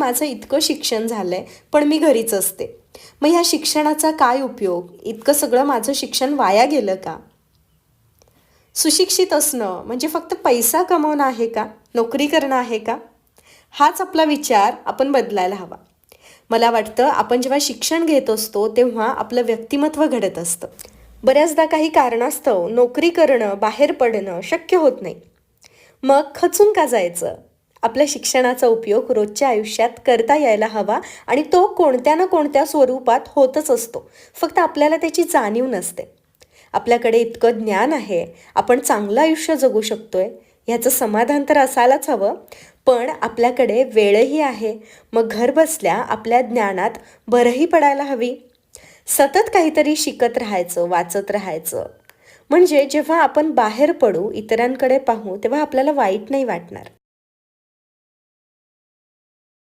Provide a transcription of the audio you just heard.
माझं इतकं शिक्षण झालंय पण मी घरीच असते. मग ह्या शिक्षणाचा काय उपयोग? इतकं सगळं माझं शिक्षण वाया गेलं का? सुशिक्षित असणं म्हणजे फक्त पैसा कमवणं आहे का? नोकरी करणं आहे का? हाच आपला विचार आपण बदलायला हवा. मला वाटतं आपण जेव्हा शिक्षण घेत असतो तेव्हा आपलं व्यक्तिमत्व घडत असतं. बऱ्याचदा काही कारणास्तव नोकरी करणं, बाहेर पडणं शक्य होत नाही. मग खचून का जायचं? आपल्या शिक्षणाचा उपयोग रोजच्या आयुष्यात करता यायला हवा आणि तो कोणत्या ना कोणत्या स्वरूपात होतच असतो. फक्त आपल्याला त्याची जाणीव नसते. आपल्याकडे इतकं ज्ञान आहे, आपण चांगलं आयुष्य जगू शकतोय, ह्याचं समाधान तर असायलाच हवं. पण आपल्याकडे वेळही आहे. मग घर बसल्या आपल्या ज्ञानात भरही पडायला हवी. सतत काहीतरी शिकत राहायचं, वाचत राहायचं. म्हणजे जेव्हा आपण बाहेर पडू, इतरांकडे पाहू, तेव्हा आपल्याला वाईट नाही वाटणार.